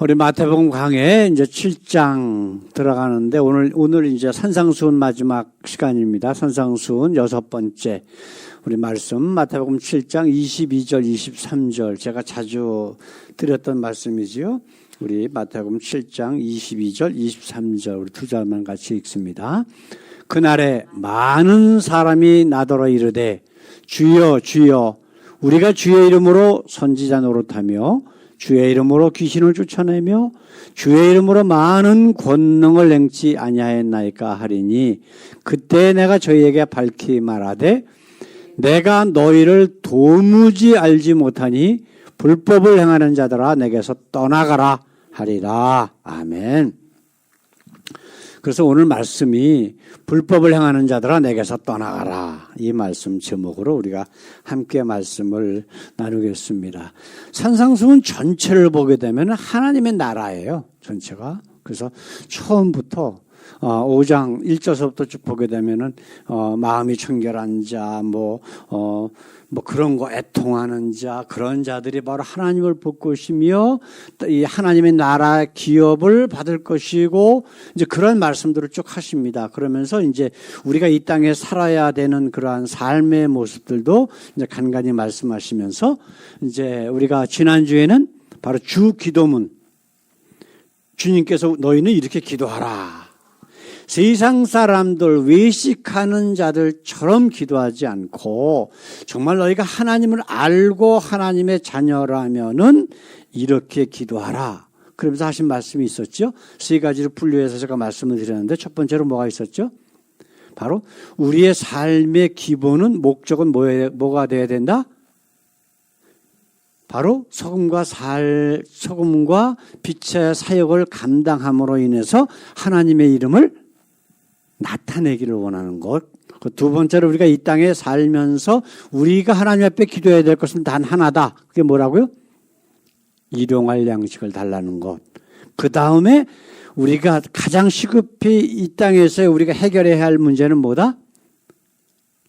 우리 마태복음 강해 이제 7장 들어가는데 오늘 이제 산상수훈 마지막 시간입니다. 산상수훈 6번째 우리 말씀 마태복음 7장 22절 23절 제가 자주 드렸던 말씀이지요. 우리 마태복음 7장 22절 23절 우리 두 절만 같이 읽습니다. 그날에 많은 사람이 나더러 이르되 주여 주여 우리가 주의 이름으로 선지자 노릇하며 주의 이름으로 귀신을 쫓아내며 주의 이름으로 많은 권능을 행치 아니하였나이까 하리니 그때 내가 저희에게 밝히 말하되 내가 너희를 도무지 알지 못하니 불법을 행하는 자들아 내게서 떠나가라 하리라. 아멘. 그래서 오늘 말씀이 불법을 행하는 자들아 내게서 떠나가라. 이 말씀 제목으로 우리가 함께 말씀을 나누겠습니다. 산상수훈 전체를 보게 되면 하나님의 나라예요. 전체가. 그래서 처음부터 5장 1절서부터 쭉 보게 되면은 마음이 청결한 자, 뭐 그런 거 애통하는 자, 그런 자들이 바로 하나님을 볼 것이며 이 하나님의 나라 기업을 받을 것이고 이제 그런 말씀들을 쭉 하십니다. 그러면서 이제 우리가 이 땅에 살아야 되는 그러한 삶의 모습들도 이제 간간히 말씀하시면서 이제 우리가 지난주에는 바로 주 기도문 주님께서 너희는 이렇게 기도하라. 세상 사람들 외식하는 자들처럼 기도하지 않고 정말 너희가 하나님을 알고 하나님의 자녀라면은 이렇게 기도하라. 그러면서 하신 말씀이 있었죠. 세 가지를 분류해서 제가 말씀을 드렸는데 첫 번째로 뭐가 있었죠? 바로 우리의 삶의 기본은 목적은 뭐가 되어야 된다? 바로 소금과 빛의 사역을 감당함으로 인해서 하나님의 이름을 나타내기를 원하는 것. 두 번째로 우리가 이 땅에 살면서 우리가 하나님 앞에 기도해야 될 것은 단 하나다. 그게 뭐라고요? 일용할 양식을 달라는 것. 그 다음에 우리가 가장 시급히 이 땅에서 우리가 해결해야 할 문제는 뭐다?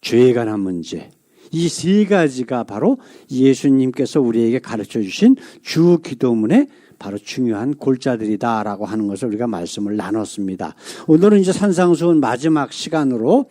죄에 관한 문제. 이 세 가지가 바로 예수님께서 우리에게 가르쳐 주신 주 기도문의 바로 중요한 골자들이다라고 하는 것을 우리가 말씀을 나눴습니다. 오늘은 이제 산상수훈 마지막 시간으로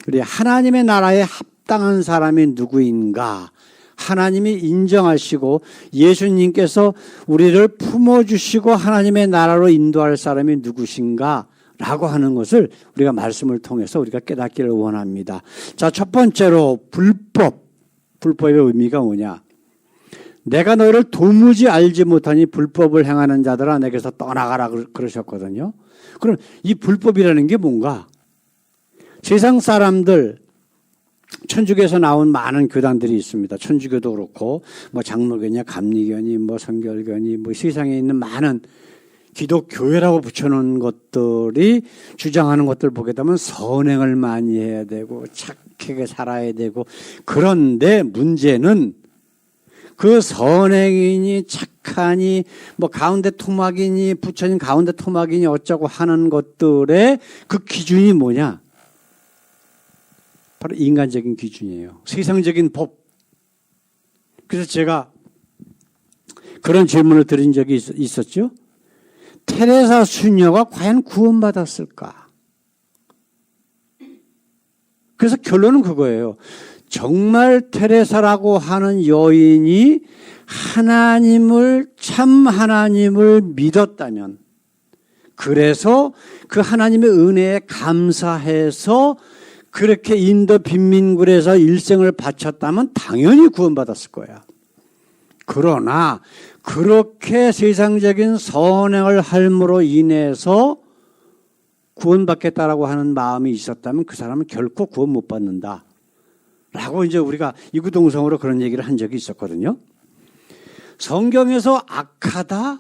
우리 하나님의 나라에 합당한 사람이 누구인가? 하나님이 인정하시고 예수님께서 우리를 품어주시고 하나님의 나라로 인도할 사람이 누구신가? 라고 하는 것을 우리가 말씀을 통해서 우리가 깨닫기를 원합니다. 자, 첫 번째로 불법의 의미가 뭐냐? 내가 너희를 도무지 알지 못하니 불법을 행하는 자들아 내게서 떠나가라 그러셨거든요. 그럼 이 불법이라는 게 뭔가? 세상 사람들 천주교에서 나온 많은 교단들이 있습니다. 천주교도 그렇고 뭐 장로교냐 감리교니 뭐 성결교니 뭐 세상에 있는 많은 기독교회라고 붙여놓은 것들이 주장하는 것들 보게 되면 선행을 많이 해야 되고 착하게 살아야 되고 그런데 문제는 그 선행이니 착하니 뭐 가운데 토막이니 부처님 가운데 토막이니 어쩌고 하는 것들의 그 기준이 뭐냐? 바로 인간적인 기준이에요. 세상적인 법. 그래서 제가 그런 질문을 드린 적이 있었죠. 테레사 수녀가 과연 구원받았을까? 그래서 결론은 그거예요. 정말 테레사라고 하는 여인이 참 하나님을 믿었다면, 그래서 그 하나님의 은혜에 감사해서 그렇게 인도 빈민굴에서 일생을 바쳤다면 당연히 구원받았을 거야. 그러나 그렇게 세상적인 선행을 함으로 인해서 구원받겠다라고 하는 마음이 있었다면 그 사람은 결코 구원 못 받는다. 라고 이제 우리가 이구동성으로 그런 얘기를 한 적이 있었거든요. 성경에서 악하다,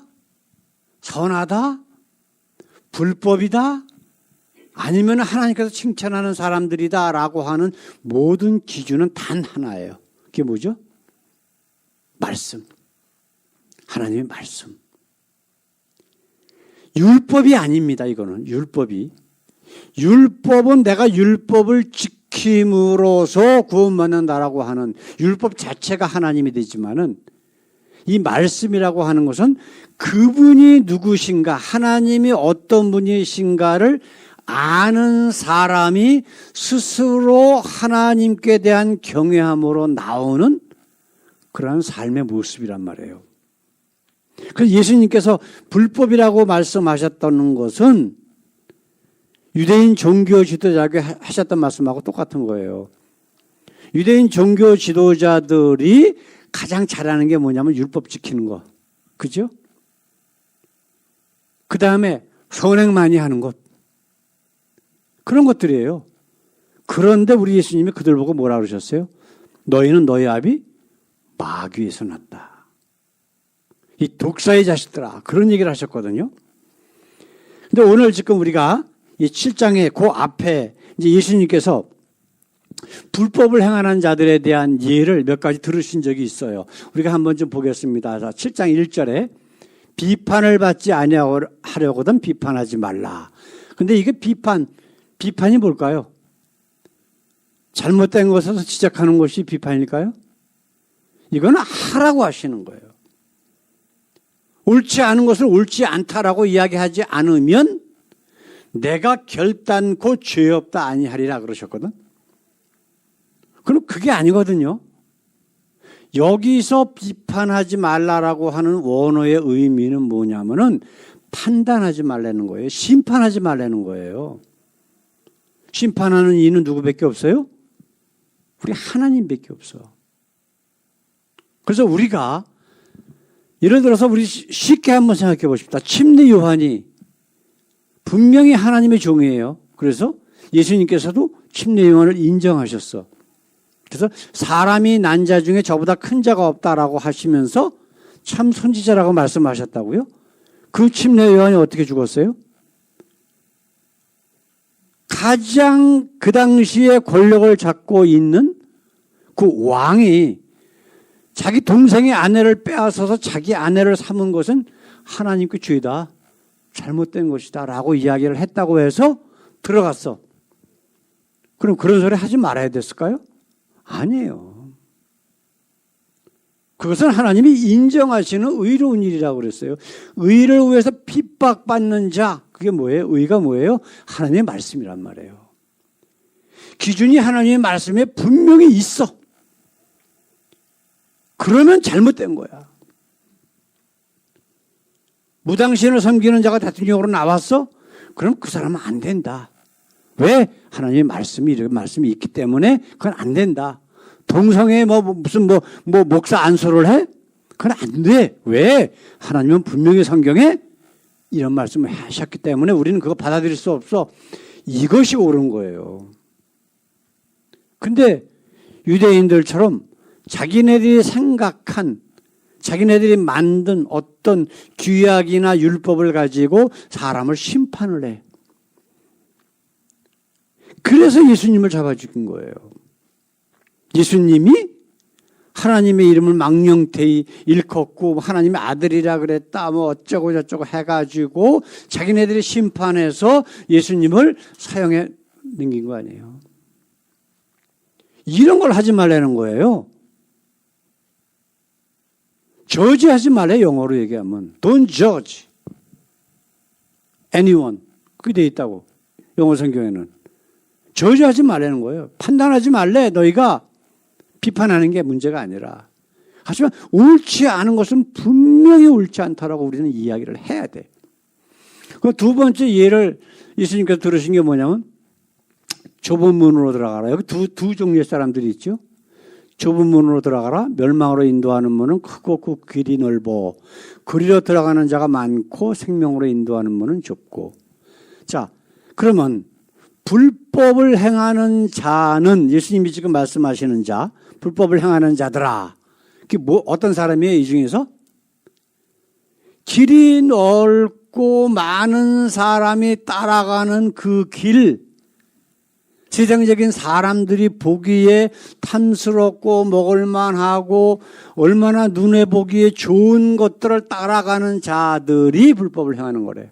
선하다, 불법이다, 아니면 하나님께서 칭찬하는 사람들이다 라고 하는 모든 기준은 단 하나예요. 그게 뭐죠? 말씀. 하나님의 말씀. 율법이 아닙니다. 이거는 율법은 내가 율법을 지킴으로써 구원받는다라고 하는 율법 자체가 하나님이 되지만은 이 말씀이라고 하는 것은 그분이 누구신가, 하나님이 어떤 분이신가를 아는 사람이 스스로 하나님께 대한 경외함으로 나오는 그러한 삶의 모습이란 말이에요. 그래서 예수님께서 불법이라고 말씀하셨다는 것은 유대인 종교 지도자에게 하셨던 말씀하고 똑같은 거예요. 유대인 종교 지도자들이 가장 잘하는 게 뭐냐면 율법 지키는 거. 그죠? 그 다음에 선행 많이 하는 것. 그런 것들이에요. 그런데 우리 예수님이 그들 보고 뭐라 그러셨어요? 너희는 너희 아비 마귀에서 났다. 이 독사의 자식들아. 그런 얘기를 하셨거든요. 근데 오늘 지금 우리가 이 7장의 그 앞에 이제 예수님께서 불법을 행하는 자들에 대한 예를 몇 가지 들으신 적이 있어요. 우리가 한번 좀 보겠습니다. 자, 7장 1절에 비판을 받지 아니하려거든 비판하지 말라. 근데 이게 비판이 뭘까요? 잘못된 것에서 지적하는 것이 비판일까요? 이거는 하라고 하시는 거예요. 옳지 않은 것을 옳지 않다라고 이야기하지 않으면 내가 결단코 죄 없다 아니하리라 그러셨거든. 그럼 그게 아니거든요. 여기서 비판하지 말라라고 하는 원어의 의미는 뭐냐면은 판단하지 말라는 거예요. 심판하지 말라는 거예요. 심판하는 이는 누구밖에 없어요? 우리 하나님밖에 없어. 그래서 우리가 예를 들어서 우리 쉽게 한번 생각해 보십시다. 침례 요한이 분명히 하나님의 종이에요. 그래서 예수님께서도 침례 요한을 인정하셨어. 그래서 사람이 난 자 중에 저보다 큰 자가 없다라고 하시면서 참 선지자라고 말씀하셨다고요? 그 침례 요한이 어떻게 죽었어요? 가장 그 당시에 권력을 잡고 있는 그 왕이 자기 동생의 아내를 빼앗아서 자기 아내를 삼은 것은 하나님께 죄다, 잘못된 것이다 라고 이야기를 했다고 해서 들어갔어. 그럼 그런 소리 하지 말아야 됐을까요? 아니에요. 그것은 하나님이 인정하시는 의로운 일이라고 그랬어요. 의를 위해서 핍박받는 자, 그게 뭐예요? 의가 뭐예요? 하나님의 말씀이란 말이에요. 기준이 하나님의 말씀에 분명히 있어. 그러면 잘못된 거야. 무당신을 섬기는 자가 대통령으로 나왔어? 그럼 그 사람은 안 된다. 왜? 하나님의 말씀이 이런 말씀이 있기 때문에 그건 안 된다. 동성애 무슨 목사 안수를 해? 그건 안 돼. 왜? 하나님은 분명히 성경에 이런 말씀을 하셨기 때문에 우리는 그거 받아들일 수 없어. 이것이 옳은 거예요. 근데 유대인들처럼 자기네들이 생각한, 자기네들이 만든 어떤 규약이나 율법을 가지고 사람을 심판을 해. 그래서 예수님을 잡아 죽인 거예요. 예수님이 하나님의 이름을 망령되이 일컫고 하나님의 아들이라 그랬다 뭐 어쩌고 저쩌고 해가지고 자기네들이 심판해서 예수님을 사형에 넘긴 거 아니에요. 이런 걸 하지 말라는 거예요. 저지하지 말래. 영어로 얘기하면 Don't judge anyone. 그게 돼 있다고. 영어 성경에는. 저지하지 말라는 거예요. 판단하지 말래. 너희가 비판하는 게 문제가 아니라. 하지만 옳지 않은 것은 분명히 옳지 않다라고 우리는 이야기를 해야 돼. 그 두 번째 예를 예수님께서 들으신 게 뭐냐면 좁은 문으로 들어가라. 여기 두 종류의 사람들이 있죠. 좁은 문으로 들어가라. 멸망으로 인도하는 문은 크고 그 길이 넓어. 그리로 들어가는 자가 많고 생명으로 인도하는 문은 좁고. 자, 그러면 불법을 행하는 자는 예수님이 지금 말씀하시는 자, 불법을 행하는 자들아. 그게 어떤 사람이에요? 이 중에서? 길이 넓고 많은 사람이 따라가는 그 길, 세상적인 사람들이 보기에 탐스럽고 먹을만하고 얼마나 눈에 보기에 좋은 것들을 따라가는 자들이 불법을 행하는 거래.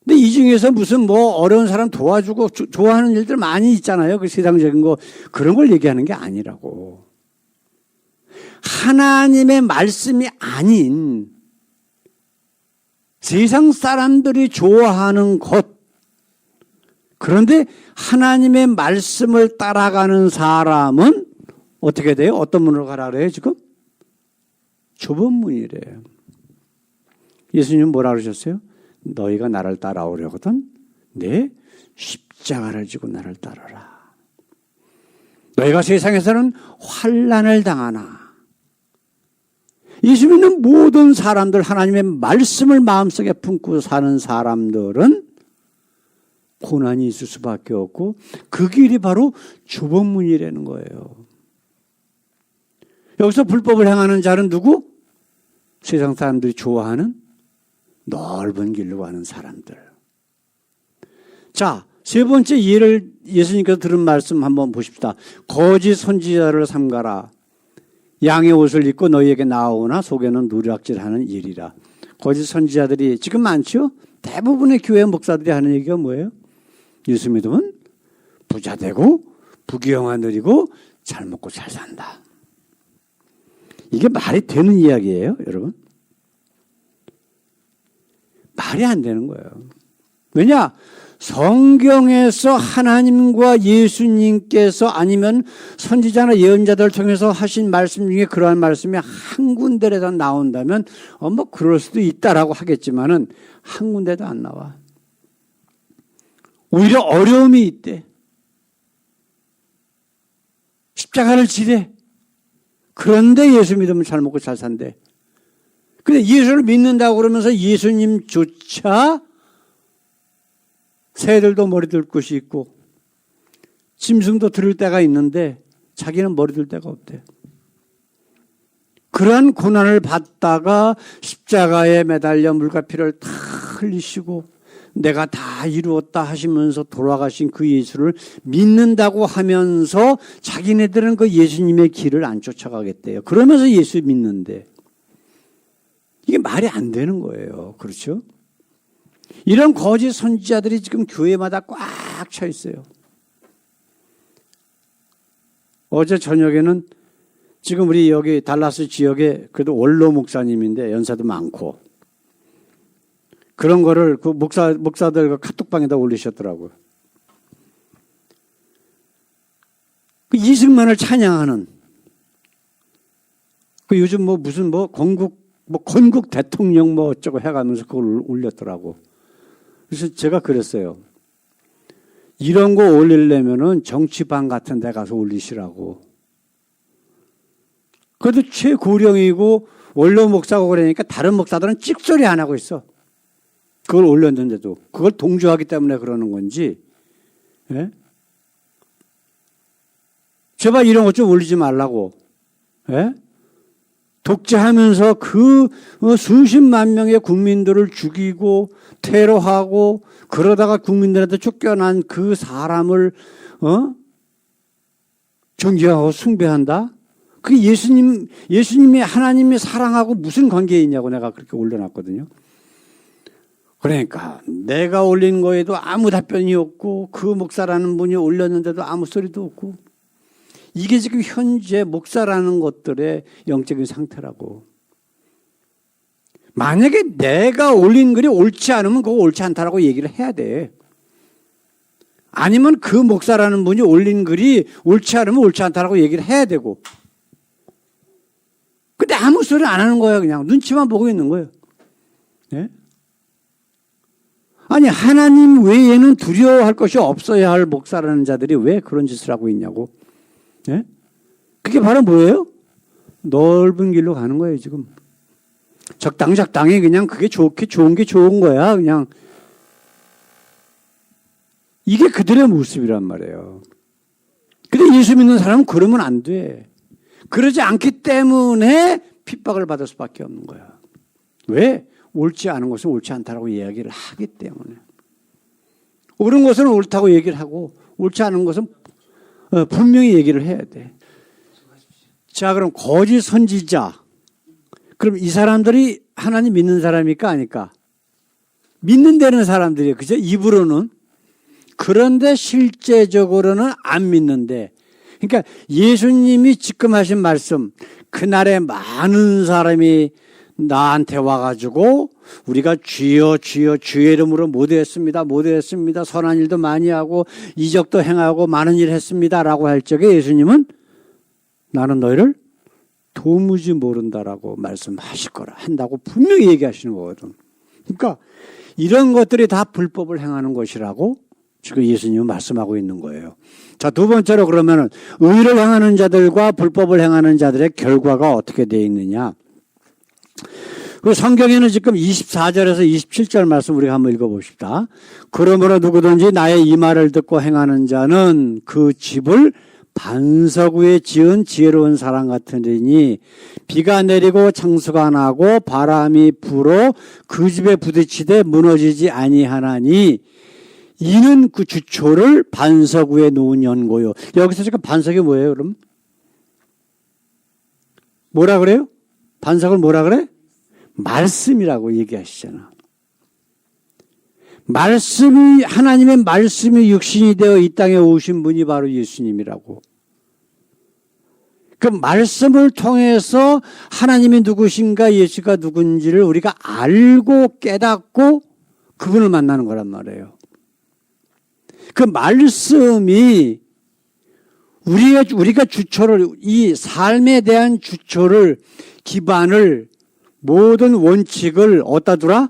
근데 이 중에서 무슨 어려운 사람 도와주고 좋아하는 일들 많이 있잖아요. 그 세상적인 거. 그런 걸 얘기하는 게 아니라고. 하나님의 말씀이 아닌 세상 사람들이 좋아하는 것, 그런데 하나님의 말씀을 따라가는 사람은 어떻게 돼요? 어떤 문으로 가라 그래요 지금? 좁은 문이래요. 예수님은 뭐라 그러셨어요? 너희가 나를 따라오려거든 내 십자가를 지고 나를 따르라. 너희가 세상에서는 환난을 당하나, 예수 믿는 모든 사람들, 하나님의 말씀을 마음속에 품고 사는 사람들은 고난이 있을 수밖에 없고 그 길이 바로 좁은 문이라는 거예요. 여기서 불법을 행하는 자는 누구? 세상 사람들이 좋아하는 넓은 길로 가는 사람들. 자, 세 번째 예를 예수님께서 들은 말씀 한번 보십시다. 거짓 선지자를 삼가라. 양의 옷을 입고 너희에게 나오나 속에는 누락질하는 일이라. 거짓 선지자들이 지금 많죠? 대부분의 교회 목사들이 하는 얘기가 뭐예요? 예수 믿으면 부자 되고 부귀영화 누리고 잘 먹고 잘 산다. 이게 말이 되는 이야기예요, 여러분? 말이 안 되는 거예요. 왜냐? 성경에서 하나님과 예수님께서 아니면 선지자나 예언자들을 통해서 하신 말씀 중에 그러한 말씀이 한 군데라도 나온다면 뭐 그럴 수도 있다라고 하겠지만은 한 군데도 안 나와. 오히려 어려움이 있대. 십자가를 지래. 그런데 예수 믿으면 잘 먹고 잘 산대. 근데 예수를 믿는다고 그러면서 예수님조차 새들도 머리 들 곳이 있고 짐승도 들을 때가 있는데 자기는 머리 들 데가 없대. 그러한 고난을 받다가 십자가에 매달려 물과 피를 다 흘리시고 내가 다 이루었다 하시면서 돌아가신 그 예수를 믿는다고 하면서 자기네들은 그 예수님의 길을 안 쫓아가겠대요. 그러면서 예수 믿는데 이게 말이 안 되는 거예요. 그렇죠? 이런 거짓 선지자들이 지금 교회마다 꽉 차 있어요. 어제 저녁에는 지금 우리 여기 달라스 지역에 그래도 원로 목사님인데 연세도 많고 그런 거를 그 목사들 카톡방에다 올리셨더라고요. 그 이승만을 찬양하는 그 요즘 뭐 무슨 뭐 건국 대통령 뭐 어쩌고 해가면서 그걸 올렸더라고. 그래서 제가 그랬어요. 이런 거 올리려면은 정치방 같은 데 가서 올리시라고. 그래도 최고령이고 원로 목사고 그러니까 다른 목사들은 찍소리 안 하고 있어. 그걸 올렸는데도. 그걸 동조하기 때문에 그러는 건지. 예? 제발 이런 것 좀 올리지 말라고. 예? 독재하면서 그 수십만 명의 국민들을 죽이고 테러하고 그러다가 국민들한테 쫓겨난 그 사람을 존경하고 숭배한다? 그게 예수님이 하나님이 사랑하고 무슨 관계에 있냐고 내가 그렇게 올려놨거든요. 그러니까 내가 올린 거에도 아무 답변이 없고 그 목사라는 분이 올렸는데도 아무 소리도 없고 이게 지금 현재 목사라는 것들의 영적인 상태라고. 만약에 내가 올린 글이 옳지 않으면 그거 옳지 않다라고 얘기를 해야 돼. 아니면 그 목사라는 분이 올린 글이 옳지 않으면 옳지 않다라고 얘기를 해야 되고. 근데 아무 소리 안 하는 거야. 그냥 눈치만 보고 있는 거예요. 네? 아니 하나님 외에는 두려워할 것이 없어야 할 목사라는 자들이 왜 그런 짓을 하고 있냐고. 예? 그게 바로 뭐예요? 넓은 길로 가는 거예요, 지금. 적당히 그냥 그게 좋은 게 좋은 거야, 그냥. 이게 그들의 모습이란 말이에요. 근데 예수 믿는 사람은 그러면 안 돼. 그러지 않기 때문에 핍박을 받을 수밖에 없는 거야. 왜? 옳지 않은 것은 옳지 않다라고 이야기를 하기 때문에. 옳은 것은 옳다고 얘기를 하고, 옳지 않은 것은 분명히 얘기를 해야 돼. 자, 그럼 거짓 선지자. 그럼 이 사람들이 하나님 믿는 사람일까 아닐까? 믿는다는 사람들이에요. 그죠? 입으로는. 그런데 실제적으로는 안 믿는데. 그러니까 예수님이 지금 하신 말씀, 그날에 많은 사람이 나한테 와가지고 우리가 주여 주여 주의 이름으로 모두했습니다. 모두했습니다. 선한 일도 많이 하고 이적도 행하고 많은 일 했습니다. 라고 할 적에 예수님은 나는 너희를 도무지 모른다라고 말씀하실 거라 한다고 분명히 얘기하시는 거거든. 그러니까 이런 것들이 다 불법을 행하는 것이라고 지금 예수님은 말씀하고 있는 거예요. 자, 두 번째로 그러면은 의를 행하는 자들과 불법을 행하는 자들의 결과가 어떻게 되어 있느냐. 그 성경에는 지금 24절에서 27절 말씀 우리가 한번 읽어봅시다. 그러므로 누구든지 나의 이 말을 듣고 행하는 자는 그 집을 반석 위에 지은 지혜로운 사람 같으니 비가 내리고 창수가 나고 바람이 불어 그 집에 부딪히되 무너지지 아니하나니 이는 그 주초를 반석 위에 놓은 연고요. 여기서 지금 반석이 뭐예요, 그럼? 뭐라 그래요? 반석을 뭐라 그래? 말씀이라고 얘기하시잖아. 말씀이, 하나님의 말씀이 육신이 되어 이 땅에 오신 분이 바로 예수님이라고. 그 말씀을 통해서 하나님이 누구신가, 예수가 누군지를 우리가 알고 깨닫고 그분을 만나는 거란 말이에요. 그 말씀이 우리가 주초를, 이 삶에 대한 주초를, 기반을, 모든 원칙을 어디다 두라?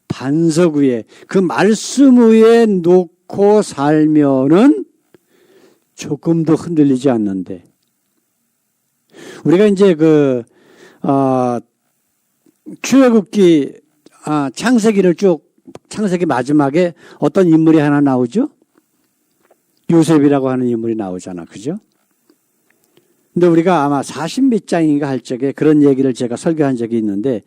반석 위에, 그 말씀 위에 놓고 살면은 조금도 흔들리지 않는데. 우리가 이제 출애굽기, 창세기를 창세기 마지막에 어떤 인물이 하나 나오죠? 요셉이라고 하는 인물이 나오잖아. 그죠? 근데 우리가 아마 40몇 장인가 할 적에 그런 얘기를 제가 설교한 적이 있는데,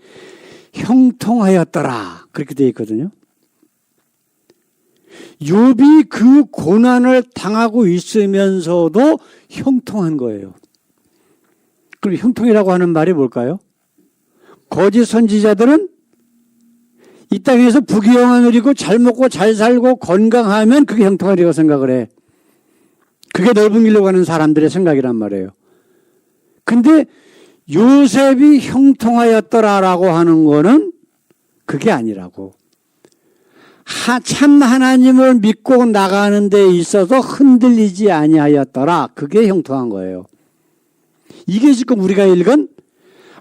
형통하였더라. 그렇게 되어 있거든요. 욥이 그 고난을 당하고 있으면서도 형통한 거예요. 그럼 형통이라고 하는 말이 뭘까요? 거짓 선지자들은 이 땅에서 부귀영화 누리고 잘 먹고 잘 살고 건강하면 그게 형통하리라고 생각을 해. 그게 넓은 길로 가는 사람들의 생각이란 말이에요. 근데 요셉이 형통하였더라라고 하는 거는 그게 아니라고. 참 하나님을 믿고 나가는 데 있어서 흔들리지 아니하였더라. 그게 형통한 거예요. 이게 지금 우리가 읽은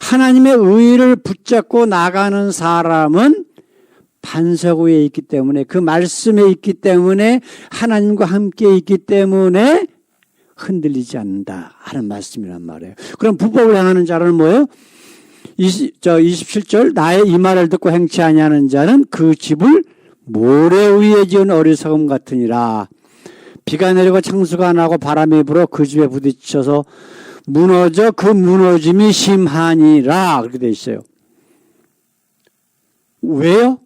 하나님의 의를 붙잡고 나가는 사람은 반석 위에 있기 때문에, 그 말씀에 있기 때문에, 하나님과 함께 있기 때문에 흔들리지 않는다 하는 말씀이란 말이에요. 그럼 불법을 행하는 자는 뭐예요? 27절, 나의 이 말을 듣고 행치 아니하는 자는 그 집을 모래 위에 지은 어리석음 같으니라. 비가 내리고 창수가 나고 바람이 불어 그 집에 부딪혀서 무너져 그 무너짐이 심하니라. 그렇게 돼 있어요. 왜요?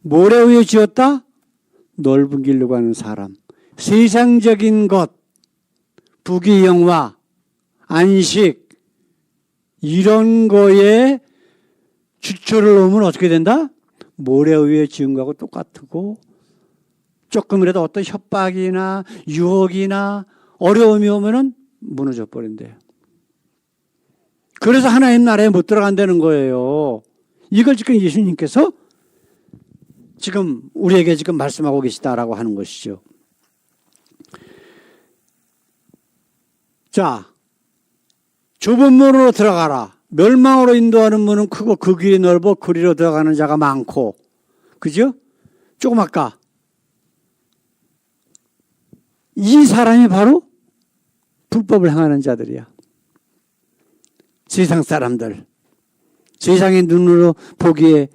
모래 위에 지었다? 넓은 길로 가는 사람. 세상적인 것, 부귀영화, 안식, 이런 거에 주초를 놓으면 어떻게 된다? 모래 위에 지은 거하고 똑같고, 조금이라도 어떤 협박이나 유혹이나 어려움이 오면은 무너져 버린대요. 그래서 하나님 나라에 못 들어간다는 거예요. 이걸 지금 예수님께서 지금 우리에게 지금 말씀하고 계시다라고 하는 것이죠. 자, 좁은 문으로 들어가라. 멸망으로 인도하는 문은 크고 그 길이 넓어 그리로 들어가는 자가 많고. 그죠? 조금 아까 이 사람이 바로 불법을 행하는 자들이야. 세상 사람들. 세상의 눈으로 보기에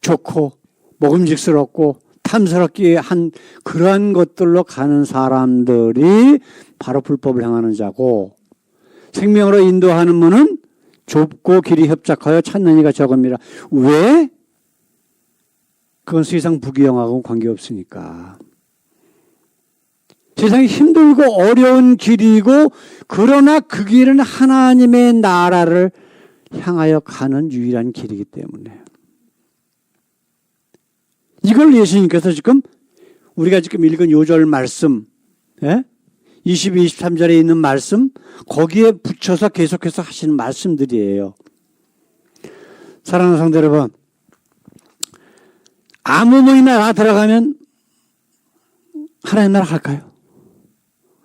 좋고 먹음직스럽고 탐스럽게 한 그러한 것들로 가는 사람들이 바로 불법을 행하는 자고, 생명으로 인도하는 문은 좁고 길이 협착하여 찾는 이가 적음이라. 왜? 그건 세상 부귀영하고는 관계없으니까. 세상이 힘들고 어려운 길이고, 그러나 그 길은 하나님의 나라를 향하여 가는 유일한 길이기 때문에. 이걸 예수님께서 지금 우리가 지금 읽은 요절 말씀, 예? 22, 23절에 있는 말씀, 거기에 붙여서 계속해서 하시는 말씀들이에요. 사랑하는 성도 여러분, 아무 문이 나라 들어가면 하나님 나라 갈까요?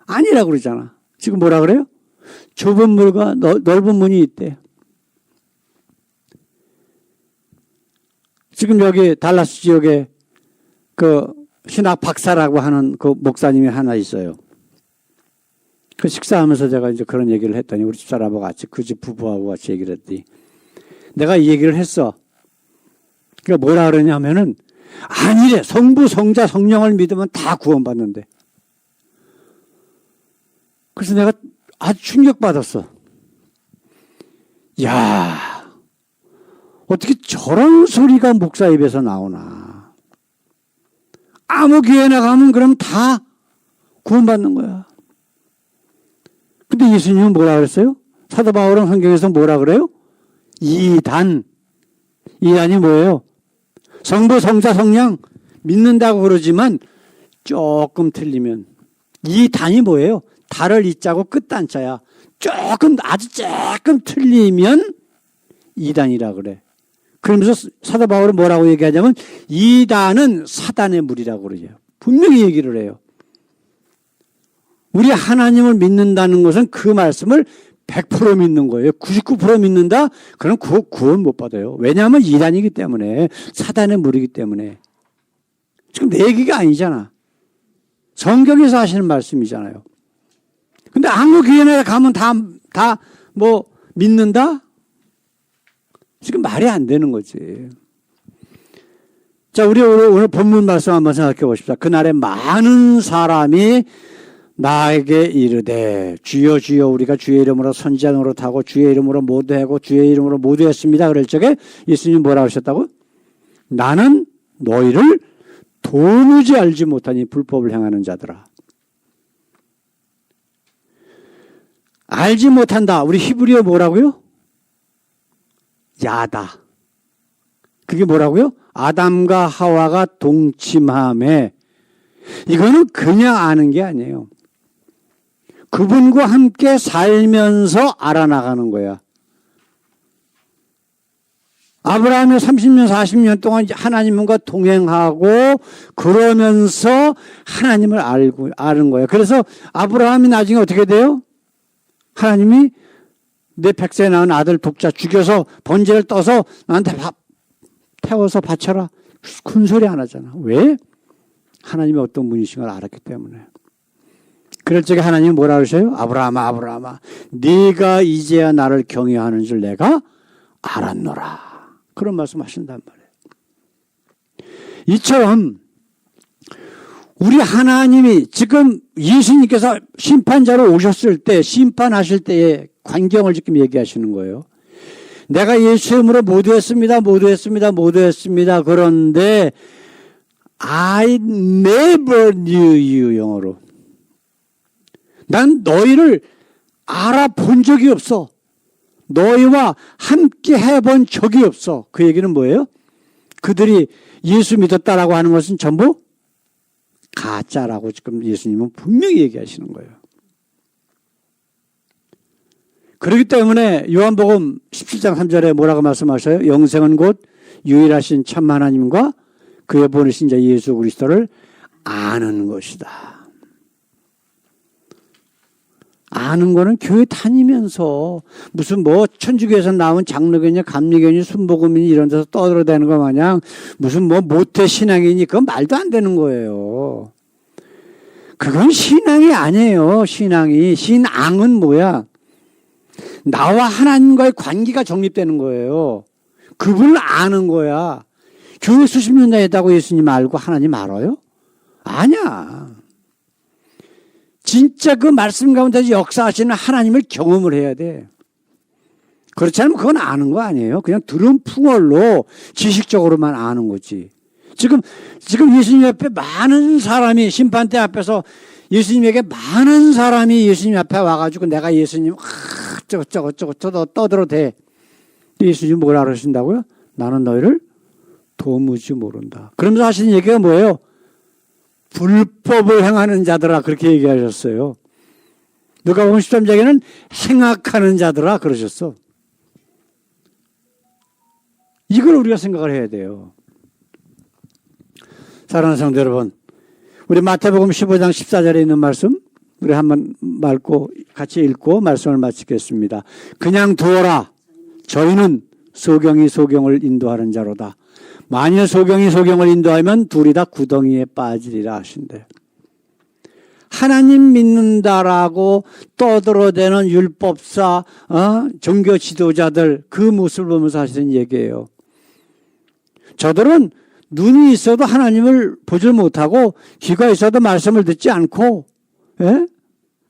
아니라고 그러잖아. 지금 뭐라 그래요? 좁은 문과 넓은 문이 있대. 지금 여기 달라스 지역에 그 신학 박사라고 하는 그 목사님이 하나 있어요. 그 식사하면서 제가 이제 그런 얘기를 했더니 우리 집사람하고 같이 그 집 부부하고 같이 얘기를 했더니 내가 이 얘기를 했어. 그러니까 뭐라 그러냐면은 아니래. 성부, 성자, 성령을 믿으면 다 구원받는데. 그래서 내가 아주 충격받았어. 야, 어떻게 저런 소리가 목사 입에서 나오나. 아무 교회 나가면 그럼 다 구원받는 거야. 근데 예수님은 뭐라 그랬어요? 사도 바울은 성경에서 뭐라 그래요? 이단. 이단이 뭐예요? 성부, 성자, 성령 믿는다고 그러지만 조금 틀리면. 이단이 뭐예요? 달을 이자고 끝단자야. 아주 조금 틀리면 이단이라 그래. 그러면서 사도 바울은 뭐라고 얘기하냐면 이단은 사단의 무리라고 그러죠. 분명히 얘기를 해요. 우리 하나님을 믿는다는 것은 그 말씀을 100% 믿는 거예요. 99% 믿는다? 그럼 그거 구원 못 받아요. 왜냐하면 이단이기 때문에, 사단의 무리이기 때문에. 지금 내 얘기가 아니잖아. 성경에서 하시는 말씀이잖아요. 근데 아무 교회나 가면 다 뭐 믿는다? 지금 말이 안 되는 거지. 자, 우리 오늘 본문 말씀 한번 생각해 보십시다. 그날에 많은 사람이 나에게 이르되 주여 주여 우리가 주의 이름으로 선지자 노릇하고 주의 이름으로 모두하고 주의 이름으로 모두했습니다. 그럴 적에 예수님 뭐라고 하셨다고? 나는 너희를 도무지 알지 못하니 불법을 행하는 자들아. 알지 못한다. 우리 히브리어 뭐라고요? 야다. 그게 뭐라고요? 아담과 하와가 동침함에 이거는 그냥 아는 게 아니에요. 그분과 함께 살면서 알아나가는 거야. 아브라함이 30년, 40년 동안 하나님과 동행하고 그러면서 하나님을 아는 거예요. 그래서 아브라함이 나중에 어떻게 돼요? 하나님이 내 백세에 낳은 아들 독자 죽여서 번제를 떠서 나한테 태워서 바쳐라. 큰 소리 안 하잖아. 왜? 하나님이 어떤 분이신 걸 알았기 때문에. 그럴 적에 하나님이 뭐라 그러셔요? 아브라함아, 아브라함아, 네가 이제야 나를 경외하는 줄 내가 알았노라. 그런 말씀 하신단 말이에요. 이처럼 우리 하나님이 지금 예수님께서 심판자로 오셨을 때, 심판하실 때의 광경을 지금 얘기하시는 거예요. 내가 예수 이름으로 모두했습니다. 그런데 I never knew you, 영어로. 난 너희를 알아본 적이 없어. 너희와 함께 해본 적이 없어. 그 얘기는 뭐예요? 그들이 예수 믿었다라고 하는 것은 전부 가짜라고 지금 예수님은 분명히 얘기하시는 거예요. 그렇기 때문에 요한복음 17장 3절에 뭐라고 말씀하셔요? 영생은 곧 유일하신 참 하나님과 그의 보내신 자 예수 그리스도를 아는 것이다. 아는 거는 교회 다니면서 무슨 뭐 천주교에서 나온 장로교니 감리교니 순복음이니 이런 데서 떠들어대는 거 마냥 무슨 뭐 모태 신앙이니 그건 말도 안 되는 거예요. 그건 신앙이 아니에요. 신앙은 뭐야? 나와 하나님과의 관계가 정립되는 거예요. 그분을 아는 거야. 교회 수십 년 다녔다고 예수님 알고 하나님 알아요? 아니야. 진짜 그 말씀 가운데서 역사하시는 하나님을 경험을 해야 돼. 그렇지 않으면 그건 아는 거 아니에요. 그냥 들은 풍월로 지식적으로만 아는 거지. 지금 예수님 앞에 많은 사람이 심판대 앞에서 예수님에게 많은 사람이 예수님 앞에 와가지고 내가 예수님 저거 떠들어대. 예수님 뭐라 그러신다고요? 나는 너희를 도무지 모른다. 그러면서 하시는 얘기가 뭐예요? 불법을 행하는 자들아, 그렇게 얘기하셨어요. 누가복음 13장에는 행악하는 자들아 그러셨어. 이걸 우리가 생각을 해야 돼요. 사랑하는 성도 여러분, 우리 마태복음 15장 14절에 있는 말씀 우리 한번 같이 읽고 말씀을 마치겠습니다. 그냥 두어라. 저희는 소경이 소경을 인도하는 자로다. 만일 소경이 소경을 인도하면 둘이 다 구덩이에 빠지리라 하신대. 하나님 믿는다라고 떠들어대는 율법사, 종교 지도자들 그 모습을 보면서 하시는 얘기예요. 저들은 눈이 있어도 하나님을 보질 못하고 귀가 있어도 말씀을 듣지 않고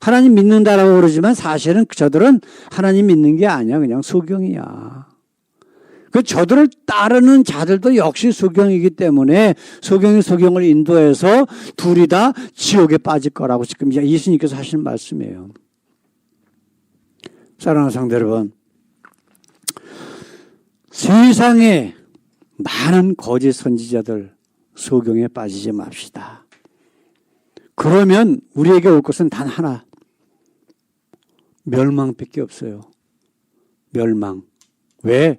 하나님 믿는다라고 그러지만 사실은 저들은 하나님 믿는 게 아니야. 그냥 소경이야. 그 저들을 따르는 자들도 역시 소경이기 때문에 소경이 소경을 인도해서 둘이 다 지옥에 빠질 거라고 지금 예수님께서 하시는 말씀이에요. 사랑하는 성도 여러분, 세상에 많은 거짓 선지자들 소경에 빠지지 맙시다. 그러면 우리에게 올 것은 단 하나, 멸망밖에 없어요. 멸망. 왜?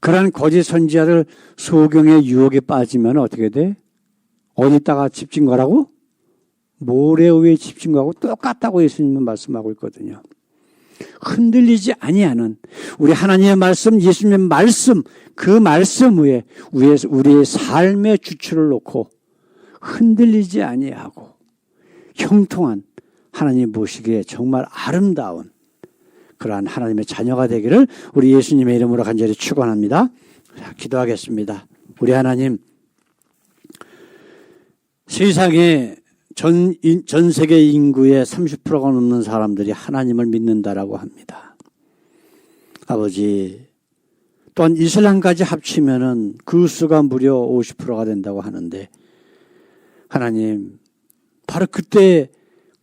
그러한 거짓 선지자들 소경의 유혹에 빠지면 어떻게 돼? 어디다가 집진 거라고? 모래 위에 집진 거하고 똑같다고 예수님은 말씀하고 있거든요. 흔들리지 아니하는 우리 하나님의 말씀, 예수님의 말씀, 그 말씀 위에 우리의 삶의 주추를 놓고 흔들리지 아니하고 형통한 하나님 보시기에 정말 아름다운 그러한 하나님의 자녀가 되기를 우리 예수님의 이름으로 간절히 축원합니다. 기도하겠습니다. 우리 하나님, 세상에 전 세계 인구의 30%가 넘는 사람들이 하나님을 믿는다라고 합니다. 아버지, 또한 이슬람까지 합치면은 그 수가 무려 50%가 된다고 하는데 하나님, 바로 그때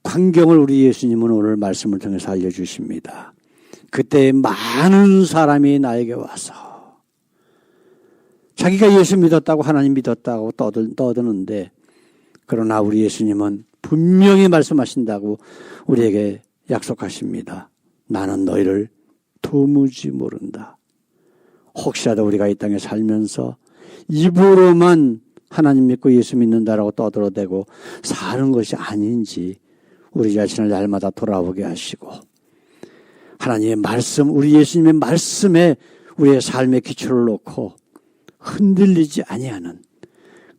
광경을 우리 예수님은 오늘 말씀을 통해서 알려주십니다. 그때 많은 사람이 나에게 와서 자기가 예수 믿었다고 하나님 믿었다고 떠드는데 그러나 우리 예수님은 분명히 말씀하신다고 우리에게 약속하십니다. 나는 너희를 도무지 모른다. 혹시라도 우리가 이 땅에 살면서 입으로만 하나님 믿고 예수 믿는다라고 떠들어대고 사는 것이 아닌지 우리 자신을 날마다 돌아보게 하시고 하나님의 말씀, 우리 예수님의 말씀에 우리의 삶의 기초를 놓고 흔들리지 아니하는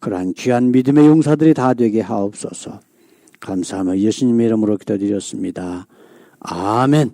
그러한 귀한 믿음의 용사들이 다 되게 하옵소서. 감사하며 예수님의 이름으로 기도드렸습니다. 아멘.